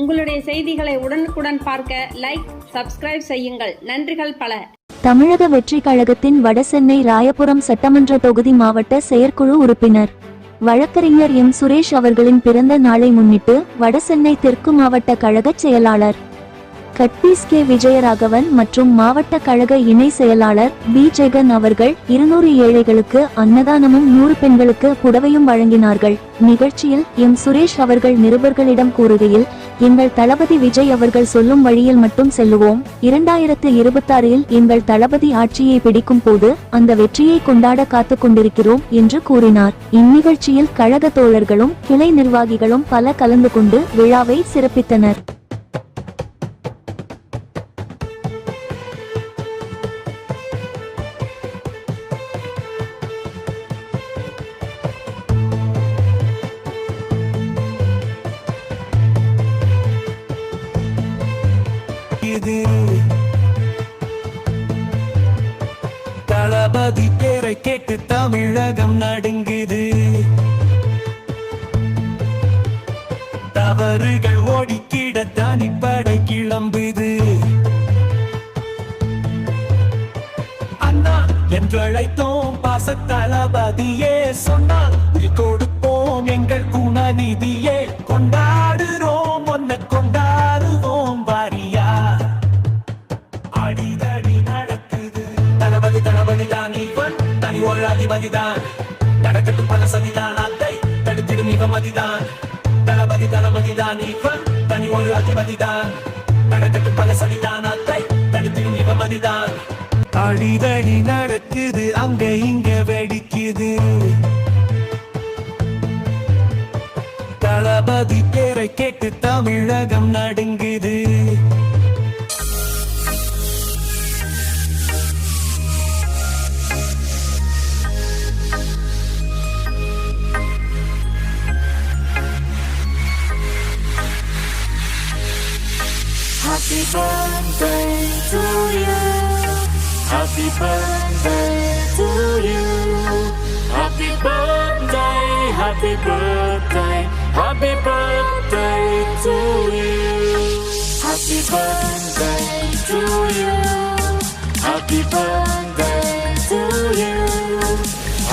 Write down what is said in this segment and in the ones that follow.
உங்களுடைய செய்திகளை உடனுக்குடன் பார்க்க லைக், சப்ஸ்கிரைப் செய்யுங்கள். நன்றிகள் பல. தமிழக வெற்றி கழகத்தின் வடசென்னை ராயபுரம் சட்டமன்ற தொகுதி மாவட்ட செயற்குழு உறுப்பினர் வழக்கறிஞர் எம். சுரேஷ் அவர்களின் பிறந்த நாளை முன்னிட்டு வடசென்னை தெற்கு மாவட்ட கழகச் செயலாளர் கட்பீஸ் கே. விஜயராகவன் மற்றும் மாவட்ட கழக இணை செயலாளர் பி. ஜெகன் அவர்கள் 200 ஏழைகளுக்கு அன்னதானமும் 100 பெண்களுக்கு புடவையும் வழங்கினார்கள். நிகழ்ச்சியில் எம். சுரேஷ் அவர்கள் நிருபர்களிடம் கூறுகையில், எங்கள் தளபதி விஜய் அவர்கள் சொல்லும் வழியில் மட்டும் செல்லுவோம். 2026இல் எங்கள் தளபதி ஆட்சியை பிடிக்கும் போது அந்த வெற்றியை கொண்டாட காத்து கொண்டிருக்கிறோம் என்று கூறினார். இந்நிகழ்ச்சியில் கழக தோழர்களும் கிளை நிர்வாகிகளும் பல கலந்து கொண்டு விழாவை சிறப்பித்தனர். தளபதி பேரை கேட்டு தமிழகம் நடுங்குது. தவறுகள் ஓடிக்கிட தனிப்படை கிளம்புது. அண்ணா என்றழைத்தோம் பாச தளபதியே, சொன்னால் கொடுப்போம் எங்கள் குணநிதியே. கொண்டாடுறோம் ஒன்ன கொண்டாடுவோம் வாரியா. அடிதடி நடக்குது. தளபதி தளபதிதான் இவன், தனி ஒரு அதிபதிதான். நடக்கட்டும் பல சதிதான், அதை தடுத்திடும் இவன் மதிதான். தளபதி தளபதிதான் இவன், தனி ஒரு அதிபதிதான். நடக்கட்டும் பல சதிதான், அதை தடுத்திடும் இவன் மதிதான். அடிதடி நடக்குது, அங்க இங்க வெடிக்குது. தளபதி பேரை கேட்டு தமிழகம் நடுங்குது. Happy birthday to you. Happy birthday to you. Happy birthday, happy birthday, happy birthday to you. Happy birthday to you. Happy birthday to you.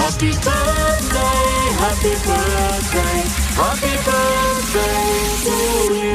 Happy birthday, happy birthday, happy birthday to you.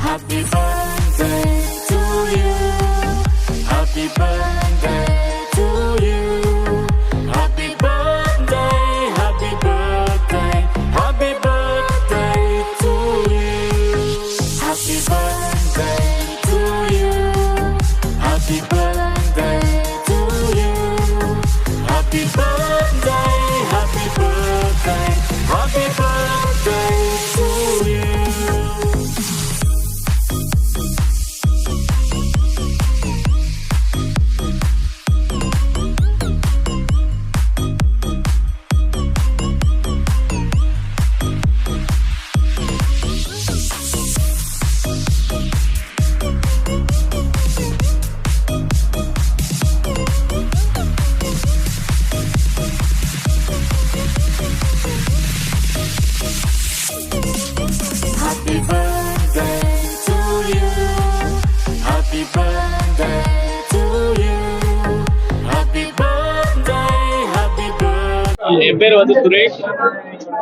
Happy birthday to you. Happy birthday to you. Happy birthday, happy birthday, happy birthday to you. Happy birthday to you. Happy birthday to you. Happy birthday, happy birthday, happy birthday to you. Happy birthday to you. Happy birthday to you. Happy birthday, happy birthday. என் பேர் சுரேஷ்.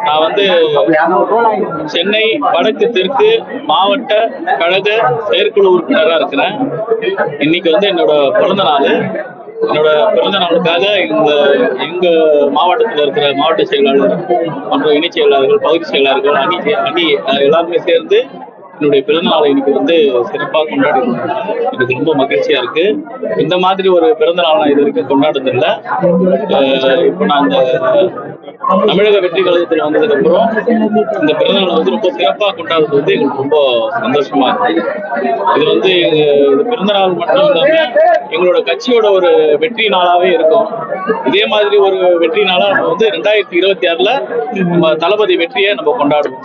நான் சென்னை வடக்கு தெற்கு மாவட்ட கழக செயற்குழு உறுப்பினராக இருக்கிறேன். இன்னைக்கு என்னோட பிறந்த நாள். என்னோட பிறந்த நாளுக்காக எங்க மாவட்டத்தில் இருக்கிற மாவட்ட செயலாளர் மற்றும் இணை செயலாளர்கள், பகுதி செயலாளர்கள், அணி எல்லாருமே சேர்ந்து என்னுடைய பிறந்த நாளை இன்னைக்கு சிறப்பாக கொண்டாடி எனக்கு ரொம்ப மகிழ்ச்சியா இருக்கு. இந்த மாதிரி ஒரு பிறந்த நாள் நான் இது வரைக்கும் கொண்டாடுறதில்லை. இப்போ நான் தமிழக வெற்றி கழகத்தில் வந்ததுக்கு அப்புறம் இந்த பிறந்தநாள் வந்து ரொம்ப சிறப்பாக கொண்டாடுறது வந்து எங்களுக்கு ரொம்ப சந்தோஷமா இருக்கு. இது வந்து இது பிறந்தநாள் மட்டும் இல்லாம எங்களோட கட்சியோட ஒரு வெற்றி நாளாவே இருக்கும். இதே மாதிரி ஒரு வெற்றி நாளா நம்ம வந்து 2026ல நம்ம தளபதி வெற்றியை நம்ம கொண்டாடுவோம்.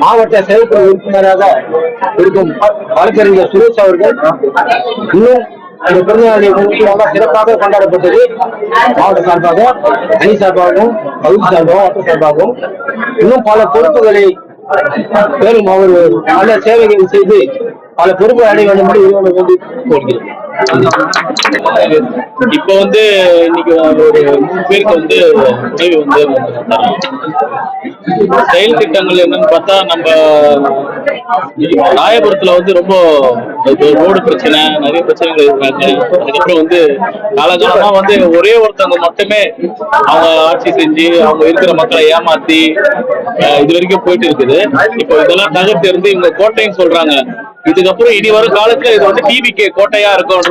மாவட்ட செயற்குழு உறுப்பினராக இருக்கும் வழக்கறிஞர் சுரேஷ் அவர்கள் இன்னும் இந்த பிறந்தநாளை முன்னிட்டு சிறப்பாக கொண்டாடப்பட்டது. மாவட்ட சார்பாக, அணி சார்பாகவும், பகுதி சார்பாகவும், வட்ட சார்பாகவும் இன்னும் பல பொறுப்புகளை மேலும் அவர் நல்ல சேவைகள் செய்து பல பொறுப்பு அடைய வேண்டும் என்று வேண்டி கொள்கிறேன். இப்ப வந்து இன்னைக்கு ஒரு 3 பேருக்கு வந்து உதவி வந்து செயல் திட்டங்கள் என்னன்னு பார்த்தா, நம்ம ராயபுரத்துல வந்து ரொம்ப ரோடு பிரச்சனை, நிறைய பிரச்சனைகள் இருக்காங்க. அதுக்கப்புறம் வந்து காலகாலமா வந்து ஒரே ஒருத்தவங்க மட்டுமே அவங்க ஆட்சி செஞ்சு அவங்க இருக்கிற மக்களை ஏமாத்தி இது வரைக்கும் போயிட்டு இருக்குது. இப்போ இதெல்லாம் தகர்த்து இருந்து இவங்க கோட்டைன்னு சொல்றாங்க. இதுக்கப்புறம் இனி வரும் காலத்துல இது வந்து டிவிகே கோட்டையா இருக்கும்.